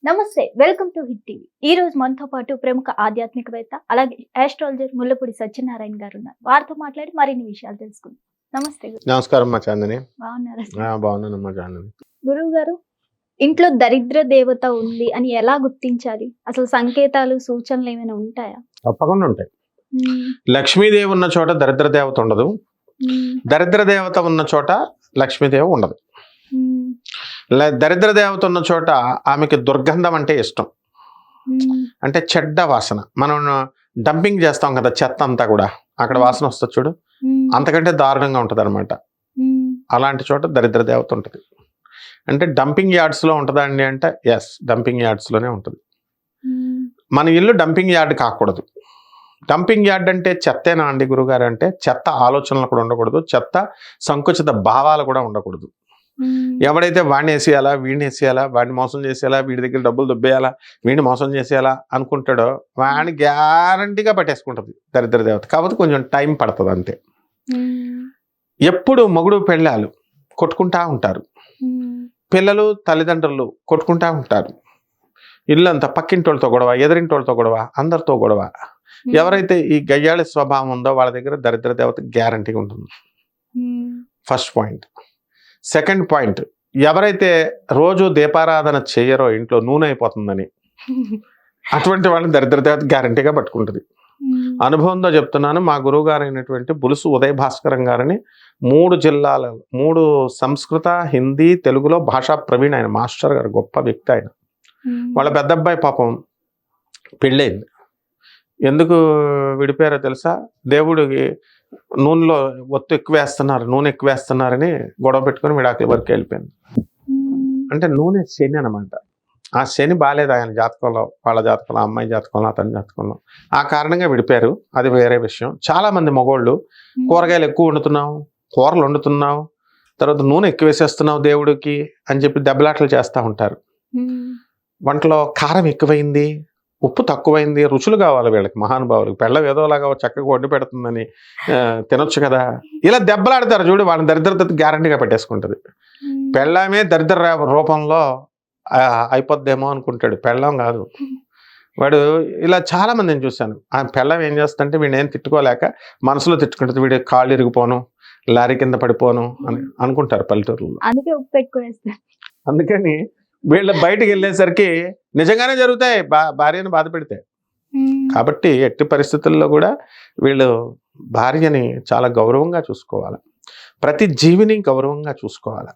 నమస్తే, welcome to hit TV. ఈ రోజు మనతో పాటు ప్రముఖ ఆధ్యాత్మికవేత్త అలాగే ఆస్ట్రాలజర్ ముల్లపూడి సత్యనారాయణ గారు ఉన్నారు. వారితో మాట్లాడి మరిన్ని విషయాలు తెలుసుకుందాం. నమస్తే గురు. నమస్కారం మా చాందిని. బాగున్నారా? బాగున్నానమ్మా చాందిని. గురువు గారు, ఇంట్లో దరిద్ర దేవత ఉంది అని ఎలా గుర్తించాలి? అసలు సంకేతాలు సూచనలు ఏమైనా ఉంటాయా? తప్పకుండా ఉంటాయి. లక్ష్మీదేవి ఉన్న చోట దరిద్ర దేవత ఉండదు, దరిద్ర దేవత ఉన్న చోట లక్ష్మీదేవి ఉండదు. దరిద్ర దేవత ఉన్న చోట ఆమెకి దుర్గంధం అంటే ఇష్టం, అంటే చెడ్డ వాసన. మనం డంపింగ్ చేస్తాం కదా చెత్త అంతా కూడా, అక్కడ వాసన వస్తుంది చూడు, అంతకంటే దారుణంగా ఉంటుంది అనమాట. అలాంటి చోట దరిద్ర దేవత ఉంటుంది. అంటే డంపింగ్ యార్డ్స్లో ఉంటుందా అండి అంటే ఎస్, డంపింగ్ యార్డ్స్లోనే ఉంటుంది. మన ఇల్లు డంపింగ్ యార్డ్ కాకూడదు. డంపింగ్ యార్డ్ అంటే చెత్తేనా అండి గురుగారు అంటే? చెత్త ఆలోచనలు కూడా ఉండకూడదు, చెత్త సంకుచిత భావాలు కూడా ఉండకూడదు. ఎవడైతే వాడిని వేసేయాలా, వీడిని వేసేయాలా, వాడిని మోసం చేసేయాలా, వీడి దగ్గర డబ్బులు దుబ్బేయాలా, వీడిని మోసం చేసేయాలా అనుకుంటాడో వాడిని గ్యారంటీగా పట్టేసుకుంటుంది దరిద్ర దేవత. కాబట్టి కొంచెం టైం పడుతుంది అంతే. ఎప్పుడు మొగుడు పెళ్ళాలు కొట్టుకుంటా ఉంటారు, పిల్లలు తల్లిదండ్రులు కొట్టుకుంటా ఉంటారు, ఇల్లంతా పక్కింటోళ్ళతో గొడవ, ఎదురింటోళ్ళతో గొడవ, అందరితో గొడవ. ఎవరైతే ఈ గయ్యాళి స్వభావం ఉందో వాళ్ళ దగ్గర దరిద్ర దేవత గ్యారంటీగా ఉంటుంది. First point. సెకండ్ పాయింట్, ఎవరైతే రోజు దీపారాధన చేయరో ఇంట్లో నూనె అయిపోతుందని, అటువంటి వాళ్ళని దరిద్ర దేవత గ్యారంటీగా పట్టుకుంటుంది. అనుభవంతో చెప్తున్నాను. మా గురువు గారు అయినటువంటి బులుసు ఉదయ భాస్కరం గారిని 3 జిల్లాల 3 సంస్కృత, హిందీ, తెలుగులో భాషా ప్రవీణ్, ఆయన మాస్టర్ గారు, గొప్ప వ్యక్తి ఆయన. వాళ్ళ పెద్దబ్బాయి పాపం పెళ్ళయింది. ఎందుకు విడిపోయారో తెలుసా? దేవుడికి నూనెలో ఒత్తు ఎక్కువ వేస్తున్నారు, నూనె ఎక్కువ వేస్తున్నారని గొడవ పెట్టుకుని విడాకుల వరకు వెళ్ళిపోయింది. అంటే నూనె శని అనమాట. ఆ శని బాగాలేదు ఆయన జాతకంలో, వాళ్ళ జాతకంలో, అమ్మాయి జాతకంలో, అతని జాతకంలో. ఆ కారణంగా విడిపోయారు. అది వేరే విషయం. చాలా మంది మగోళ్ళు కూరగాయలు ఎక్కువ వండుతున్నావు, కూరలు వండుతున్నావు, తర్వాత నూనె ఎక్కువ వేసేస్తున్నావు దేవుడికి అని చెప్పి దెబ్బలాటలు చేస్తూ ఉంటారు. వంటలో కారం ఎక్కువైంది, ఉప్పు తక్కువైంది, రుచులు కావాలి వీళ్ళకి, మహానుభావులకు. పెళ్ళం ఏదోలాగా చక్కగా వండి పెడుతుందని తినొచ్చు కదా, ఇలా దెబ్బలాడతారు చూడు, వాళ్ళని దరిద్రత గ్యారంటీగా పెట్టేసుకుంటుంది. పెళ్ళమే దరిద్ర రూపంలో అయిపోద్దేమో అనుకుంటాడు, పెళ్ళం కాదు వాడు. ఇలా చాలా మందిని చూశాను. ఆ పెళ్ళం ఏం చేస్తుందంటే వీడిని ఏం తిట్టుకోలేక మనసులో తిట్టుకుంటుంది, వీడి కాళ్ళు ఇరిగిపోను, లారీ కింద పడిపోను అని అనుకుంటారు పల్లెటూరులో. అందుకని వీళ్ళు బయటకు వెళ్ళేసరికి నిజంగానే జరుగుతాయి భార్యను బాధ పెడితే. కాబట్టి ఎట్టి పరిస్థితుల్లో కూడా వీళ్ళు భార్యని చాలా గౌరవంగా చూసుకోవాలి, ప్రతి జీవిని గౌరవంగా చూసుకోవాలి.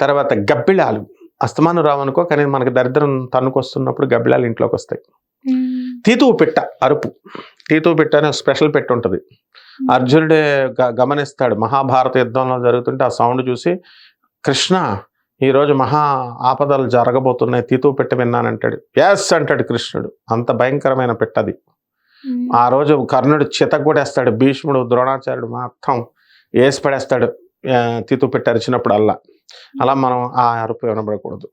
తర్వాత గబ్బిళాలు అస్తమానం రావనుకో, కానీ మనకి దరిద్రం తన్నుకొస్తున్నప్పుడు గబ్బిళాలు ఇంట్లోకి వస్తాయి. తీతువు పెట్ట అరుపు, తీతువు పెట్ట అనే స్పెషల్ పెట్టి ఉంటుంది. అర్జునుడే గమనిస్తాడు, మహాభారత యుద్ధంలో జరుగుతుంటే ఆ సౌండ్ చూసి, కృష్ణ ఈరోజు మహా ఆపదలు జరగబోతున్నాయి, తీతువు పెట్ట విన్నానంటాడు. ఎస్ అంటాడు కృష్ణుడు. అంత భయంకరమైన పెట్టది. ఆ రోజు కర్ణుడు చితగొడేస్తాడు, భీష్ముడు, ద్రోణాచార్యుడు మొత్తం వేసి పడేస్తాడు తీతువు పెట్టి అరిచినప్పుడు అల్లా. అలా మనం ఆ అరుపు వినబడకూడదు.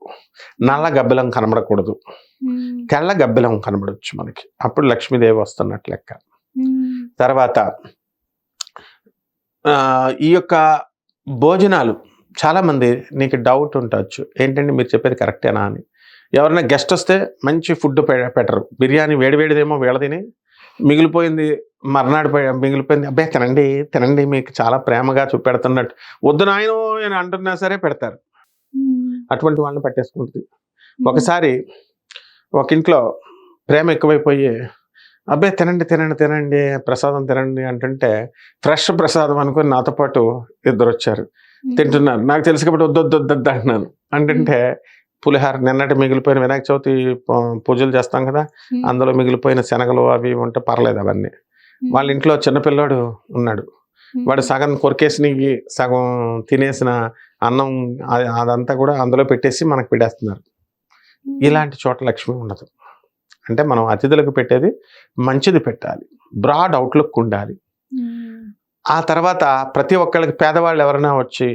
నల్ల గబ్బిలం కనబడకూడదు, తెల్ల గబ్బిలం కనబడవచ్చు మనకి, అప్పుడు లక్ష్మీదేవి వస్తున్నట్టు లెక్క. తర్వాత ఈ యొక్క భోజనాలు, చాలామంది నీకు డౌట్ ఉండొచ్చు, ఏంటంటే మీరు చెప్పేది కరెక్టేనా అని. ఎవరైనా గెస్ట్ వస్తే మంచి ఫుడ్ పెట్టరు, బిర్యానీ వేడివేడిదేమో వీళ్ళ తిని మిగిలిపోయింది మర్నాడు మిగిలిపోయింది, అబ్బాయి తినండి తినండి మీకు చాలా ప్రేమగా చూపెడుతున్నట్టు, వద్దు నాయనో అని అంటున్నా సరే పెడతారు. అటువంటి వాళ్ళని పట్టేసుకుంటుంది. ఒకసారి ఒక ఇంట్లో ప్రేమ ఎక్కువైపోయి, అబ్బాయి తినండి తినండి తినండి ప్రసాదం తినండి అంటుంటే, ఫ్రెష్ ప్రసాదం అనుకుని నాతో పాటు 2 వచ్చారు, తింటున్నారు. నాకు తెలిసి కాబట్టి వద్దొద్దు అంటున్నాను. అంటే పులిహార, నిన్నటి మిగిలిపోయిన వినాయక చవితి పూజలు చేస్తాం కదా, అందులో మిగిలిపోయిన శనగలు అవి ఉంటే పర్లేదు అవన్నీ. వాళ్ళ ఇంట్లో చిన్నపిల్లాడు ఉన్నాడు, వాడు సగం కొరికేసి సగం తినేసిన అన్నం అదంతా కూడా అందులో పెట్టేసి మనకు పెట్టేస్తున్నారు. ఇలాంటి చోట లక్ష్మి ఉండదు. అంటే మనం అతిథులకు పెట్టేది మంచిది పెట్టాలి, బ్రాడ్ అవుట్లుక్ ఉండాలి. ఆ తర్వాత ప్రతి ఒక్కళ్ళకి, పేదవాళ్ళు ఎవరైనా వచ్చి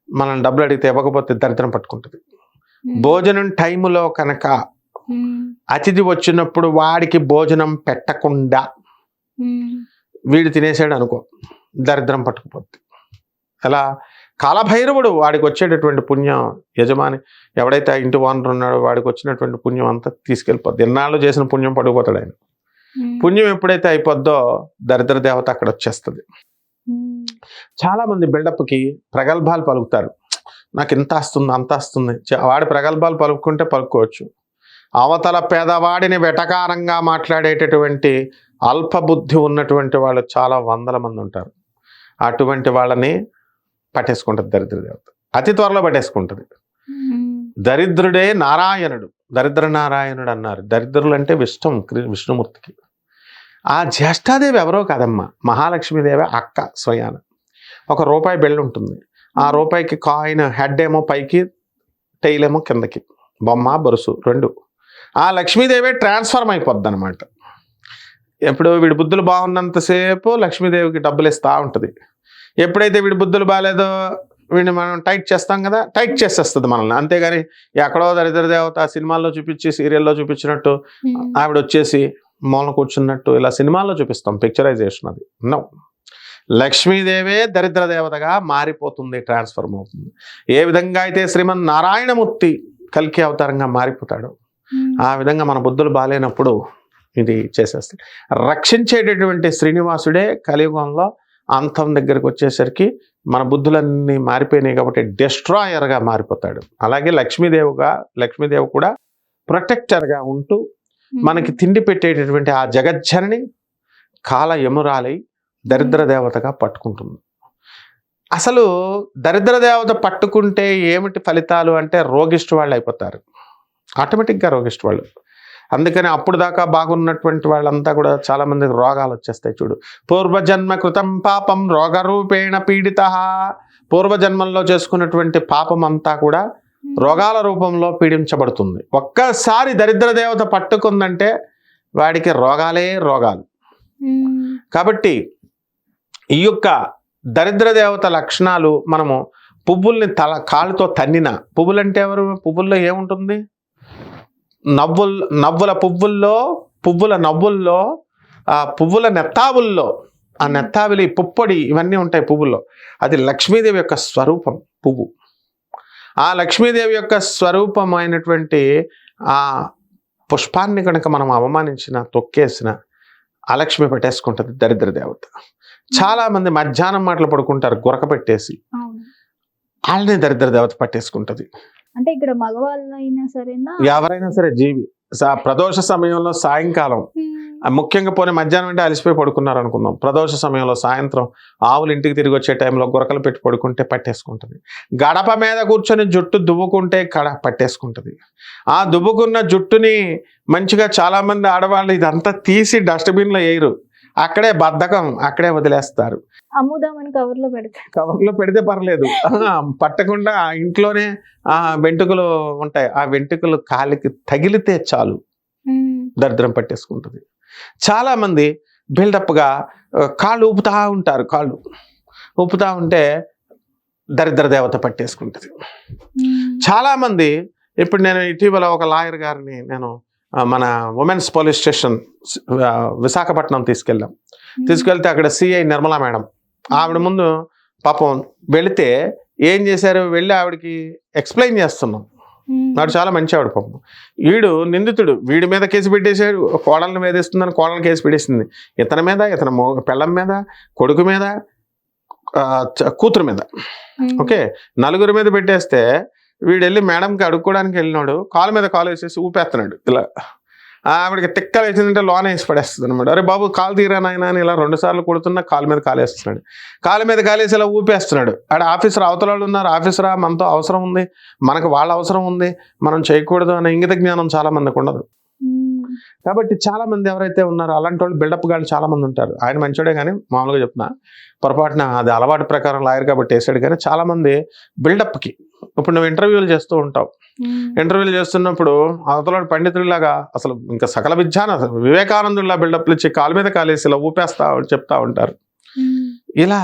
మనం డబ్బులు అడిగితే ఇవ్వకపోతే దరిద్రం పట్టుకుంటుంది. భోజనం టైములో కనుక అతిథి వచ్చినప్పుడు వాడికి భోజనం పెట్టకుండా వీడు తినేసాడు అనుకో, దరిద్రం పట్టుకుపోద్ది. ఎలా కాలభైరవుడు వాడికి వచ్చేటటువంటి పుణ్యం, యజమాని ఎవడైతే ఆ ఇంటి ఓనర్ ఉన్నాడో వాడికి వచ్చినటువంటి పుణ్యం అంతా తీసుకెళ్ళిపోద్ది. ఎన్నాళ్ళు చేసిన పుణ్యం పడిపోతాడు ఆయన. పుణ్యం ఎప్పుడైతే అయిపోద్దో దరిద్ర దేవత అక్కడ వచ్చేస్తుంది. చాలా మంది బిల్డప్కి ప్రగల్భాలు పలుకుతారు. నాకు ఇంత వస్తుంది అంత వస్తుంది. వాడి ప్రగల్భాలు పలుకుంటే పలుకోవచ్చు. అవతల పేదవాడిని వెటకారంగా మాట్లాడేటటువంటి అల్పబుద్ధి ఉన్నటువంటి వాళ్ళు చాలా వందల మంది ఉంటారు. అటువంటి వాళ్ళని పట్టేసుకుంటుంది దరిద్ర దేవత. అతి త్వరలో పట్టేసుకుంటుంది. దరిద్రుడే నారాయణుడు, దరిద్ర నారాయణుడు అన్నారు. దరిద్రులు అంటే విష్ణుమూర్తికి. ఆ జ్యేష్ఠాదేవి ఎవరో కాదమ్మా, మహాలక్ష్మీదేవి అక్క స్వయాన. ₹1 బిళ్ళ ఉంటుంది. ఆ రూపాయికి కాయిన్ హెడ్ ఏమో పైకి, టైల్ ఏమో కిందకి, బొమ్మ బొరుసు 2. ఆ లక్ష్మీదేవి ట్రాన్స్ఫర్మ్ అయిపోద్ది అనమాట. ఎప్పుడు వీడి బుద్ధులు బాగున్నంతసేపు లక్ష్మీదేవికి డబ్బులు ఇస్తూ ఉంటుంది. ఎప్పుడైతే వీడి బుద్ధులు బాగాలేదో వీడిని మనం టైట్ చేస్తాం కదా, టైట్ చేసేస్తుంది మనల్ని. అంతేగాని ఎక్కడో దరిద్ర దేవత సినిమాల్లో చూపించి, సీరియల్లో చూపించినట్టు ఆవిడ వచ్చేసి మూలన కూర్చున్నట్టు ఇలా సినిమాల్లో చూపిస్తాం, పిక్చరైజేషన్. అది నో. లక్ష్మీదేవే దరిద్ర దేవతగా మారిపోతుంది, ట్రాన్స్ఫర్మ్ అవుతుంది. ఏ విధంగా అయితే శ్రీమన్ నారాయణమూర్తి కల్కి అవతారంగా మారిపోతాడు, ఆ విధంగా మన బుద్ధులు బాగాలేనప్పుడు ఇది చేసేస్తాడు. రక్షించేటటువంటి శ్రీనివాసుడే కలియుగంలో అంతం దగ్గరికి వచ్చేసరికి మన బుద్ధులన్నీ మారిపోయినాయి కాబట్టి డెస్ట్రాయర్గా మారిపోతాడు. అలాగే లక్ష్మీదేవి కూడా ప్రొటెక్టర్గా ఉంటూ మనకి తిండి పెట్టేటటువంటి ఆ జగజ్జనని కాల యమురాలై దరిద్ర దేవతగా పట్టుకుంటుంది. అసలు దరిద్ర దేవత పట్టుకుంటే ఏమిటి ఫలితాలు అంటే రోగిష్టి వాళ్ళు అయిపోతారు, ఆటోమేటిక్గా రోగిష్టి వాళ్ళు. అందుకని అప్పుడు దాకా బాగున్నటువంటి వాళ్ళంతా కూడా చాలా మందికి రోగాలు వచ్చేస్తాయి. చూడు, పూర్వజన్మ కృతం పాపం రోగరూపేణ పీడిత. పూర్వజన్మంలో చేసుకున్నటువంటి పాపం అంతా కూడా రోగాల రూపంలో పీడించబడుతుంది. ఒక్కసారి దరిద్ర దేవత పట్టుకుందంటే వాడికి రోగాలే రోగాలు. కాబట్టి ఈ యొక్క దరిద్ర దేవత లక్షణాలు మనము పువ్వుల్ని కాలుతో తన్నిన, పువ్వులంటే ఎవరు? పువ్వుల్లో ఏముంటుంది? నవ్వుల నవ్వుల్లో ఆ పువ్వుల నెత్తావుల్లో, ఆ నెత్తావిలి పుప్పొడి ఇవన్నీ ఉంటాయి పువ్వుల్లో. అది లక్ష్మీదేవి యొక్క స్వరూపం పువ్వు. ఆ లక్ష్మీదేవి యొక్క స్వరూపమైనటువంటి ఆ పుష్పాన్ని కనుక మనం అవమానించిన, తొక్కేసిన, అలక్ష్మి పెట్టేసుకుంటుంది దరిద్ర దేవత. చాలా మంది మధ్యాహ్నం మాటలు పడుకుంటారు గురక పెట్టేసి, వాళ్ళని దరిద్ర దేవత పట్టేసుకుంటుంది. అంటే ఇక్కడ మగవాళ్ళైనా సరేనా, ఎవరైనా సరే జీవి ప్రదోష సమయంలో సాయంకాలం, ముఖ్యంగా పోనీ మధ్యాహ్నం అంటే అలసిపోయి పడుకున్నారు అనుకుందాం, ప్రదోష సమయంలో సాయంత్రం ఆవులు ఇంటికి తిరిగి వచ్చే టైంలో గురకలు పెట్టి పడుకుంటే పట్టేసుకుంటుంది. గడప మీద కూర్చొని జుట్టు దువ్వుకుంటే పట్టేసుకుంటుంది. ఆ దువ్వుకున్న జుట్టుని మంచిగా చాలా మంది ఆడవాళ్ళు ఇదంతా తీసి డస్ట్బిన్లో వేయరు, అక్కడే బద్ధకం, అక్కడే వదిలేస్తారు. అమ్ముదామని కవర్లో పెడితే పర్లేదు, పట్టకుండా ఇంట్లోనే ఆ వెంట్రుకలు ఉంటాయి, ఆ వెంట్రుకలు కాలికి తగిలితే చాలు దరిద్రం పట్టేసుకుంటుంది. చాలా మంది బిల్డప్గా కాళ్ళు ఊపుతా ఉంటే దరిద్ర దేవత పట్టేసుకుంటుంది. చాలా మంది, ఇప్పుడు నేను ఇటీవల ఒక లాయర్ గారిని నేను మన ఉమెన్స్ పోలీస్ స్టేషన్ విశాఖపట్నం తీసుకెళ్తే అక్కడ సిఐ నిర్మలా మేడం, ఆవిడ ముందు పాపం వెళితే ఏం చేశారు, వెళ్ళి ఆవిడకి ఎక్స్ప్లెయిన్ చేస్తున్నాం. వాడు చాలా మంచి ఆవిడ పాపం. వీడు నిందితుడు, వీడి మీద కేసు పెట్టేశాడు, కోడలను వేధిస్తుందని కోడలను కేసు పెట్టేసింది, ఇతని మీద, ఇతని పెళ్ళం మీద, కొడుకు మీద, కూతురు మీద, ఓకే, 4 మీద పెట్టేస్తే వీడు వెళ్ళి మేడంకి అడుక్కోవడానికి వెళ్ళినాడు, కాలు మీద కాలు వేసేసి ఊపేస్తున్నాడు. ఇలా ఆవిడకి తిక్కలు వేసిందంటే లోన వేసి పడేస్తుంది అనమాట. అరే బాబు కాలు తీరా నాయన అని ఇలా 2 సార్లు కొడుతున్నా కాలు మీద కాలేస్తున్నాడు. కాలు మీద కాలేసి ఇలా ఊపేస్తున్నాడు. ఆడ ఆఫీసర్ అవతల వాళ్ళు ఉన్నారు, ఆఫీసరా మనతో అవసరం ఉంది, మనకు వాళ్ళ అవసరం ఉంది, మనం చేయకూడదు అనే ఇంగిత జ్ఞానం చాలా మందికి ఉండదు. కాబట్టి చాలా మంది ఎవరైతే ఉన్నారో అలాంటి వాళ్ళు బిల్డప్ గాళ్ళు చాలా మంది ఉంటారు. ఆయన మంచోడే కానీ మామూలుగా చెప్తున్నా, పొరపాటున అది అలవాటు ప్రకారం లాయర్ కాబట్టి వేసాడు. కానీ చాలా మంది బిల్డప్కి, ఇప్పుడు నువ్వు ఇంటర్వ్యూలు చేస్తూ ఉంటావు, ఇంటర్వ్యూలు చేస్తున్నప్పుడు అవతల పండితుడిలాగా అసలు ఇంకా సకల విజ్ఞాన వివేకానందుడిలా బిల్డప్లు ఇచ్చి కాలు మీద కాలేసి ఇలా చెప్తా ఉంటారు. ఇలా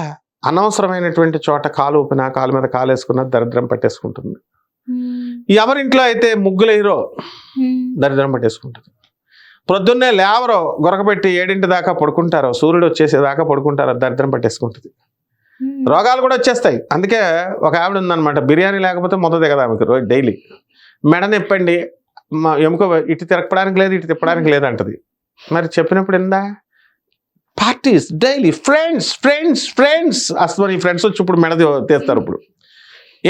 అనవసరమైనటువంటి చోట కాలు ఊపినా, కాలు మీద కాలేసుకున్న దరిద్రం పట్టేసుకుంటుంది. ఎవరింట్లో అయితే ముగ్గులు హీరో దరిద్రం పట్టేసుకుంటుంది. ప్రొద్దున్నే లేవరో గొరకబెట్టి 7 దాకా పడుకుంటారో, సూర్యుడు వచ్చేసేదాకా పడుకుంటారో దరిద్రం పట్టేసుకుంటుంది. రోగాలు కూడా వచ్చేస్తాయి. అందుకే ఒక ఆవిడ ఉందన్నమాట, బిర్యానీ లేకపోతే మొదట దిగదు ఆమెకు రోజు డైలీ. మెడ నొప్పండి, మా ఎముక ఇటు తిరగడానికి లేదు, ఇటు తిప్పడానికి లేదంటది. మరి చెప్పినప్పుడు ఏందా? Parties daily, friends friends friends, అసలు ఈ ఫ్రెండ్స్ వచ్చి ఇప్పుడు మెడ తీస్తారు. ఇప్పుడు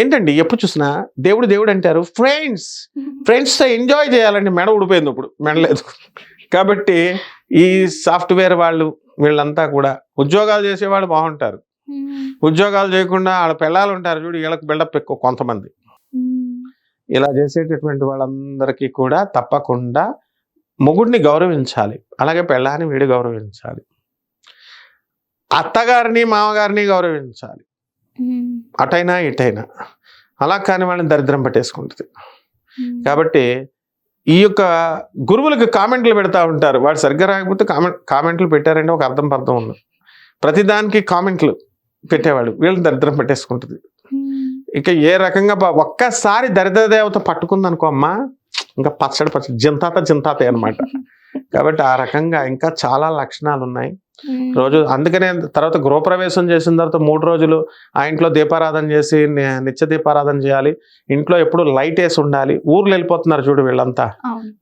ఏంటండి ఎప్పుడు చూసినా దేవుడు దేవుడు అంటారు, ఫ్రెండ్స్తో ఎంజాయ్ చేయాలండి. మెడ ఊడిపోయింది, ఇప్పుడు మెడ లేదు. కాబట్టి ఈ సాఫ్ట్వేర్ వాళ్ళు వీళ్ళంతా కూడా ఉద్యోగాలు చేసేవాళ్ళు బాగుంటారు, ఉద్యోగాలు చేయకుండా వాళ్ళ పిల్లలు ఉంటారు చూడు, వీళ్ళకి బిల్డప్ ఎక్కువ కొంతమంది. ఇలా చేసేటటువంటి వాళ్ళందరికీ కూడా తప్పకుండా మొగుడిని గౌరవించాలి, అలాగే పెళ్ళాన్ని వీడు గౌరవించాలి, అత్తగారిని మామగారిని గౌరవించాలి, అటైనా ఇటైనా. అలా కాని వాళ్ళని దరిద్రం పట్టేసుకుంటుంది. కాబట్టి ఈ యొక్క గురువులకు కామెంట్లు పెడతా ఉంటారు, వాడు సరిగ్గా రాకపోతే కామెంట్లు పెట్టారంటే ఒక అర్థం ఉంది. ప్రతిదానికి కామెంట్లు పెట్టేవాడు వీళ్ళని దరిద్రం పట్టేసుకుంటుంది. ఇక ఏ రకంగా ఒక్కసారి దరిద్ర దేవత పట్టుకుందనుకో అమ్మా, ఇంకా పచ్చడి జింతాత అనమాట. కాబట్టి ఆ రకంగా ఇంకా చాలా లక్షణాలు ఉన్నాయి. రోజు అందుకనే తర్వాత గృహప్రవేశం చేసిన తర్వాత 3 రోజులు ఆ ఇంట్లో దీపారాధన చేసి నిత్య దీపారాధన చేయాలి. ఇంట్లో ఎప్పుడు లైట్ వేసి ఉండాలి. ఊర్లు వెళ్ళిపోతున్నారు చూడు, వీళ్ళంతా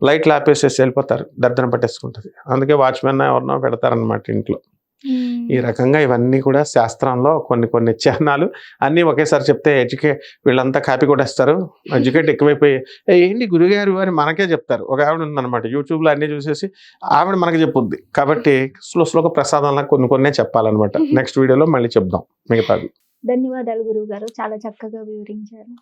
లైట్లు ఆపేసేసి వెళ్ళిపోతారు, దరిద్రం పట్టేసుకుంటుంది. అందుకే వాచ్మెన్ ఎవరినో పెడతారనమాట ఇంట్లో. ఈ రకంగా ఇవన్నీ కూడా శాస్త్రంలో కొన్ని చిహ్నాలు అన్నీ ఒకేసారి చెప్తే వీళ్ళంతా కాపీ కొట్టేస్తారు. ఎడ్యుకేట్ ఎక్కువైపోయి ఏంటి గురుగారు అని మనకే చెప్తారు. ఒక ఆవిడ ఉందన్నమాట, యూట్యూబ్లో అన్నీ చూసేసి ఆవిడ మనకి చెప్పుద్ది. కాబట్టి స్లోగా ప్రసాదంలా కొన్నే చెప్పాలన్నమాట. నెక్స్ట్ వీడియోలో మళ్ళీ చెప్దాం మిగతాది. ధన్యవాదాలు గురువు గారు, చాలా చక్కగా వివరించారు.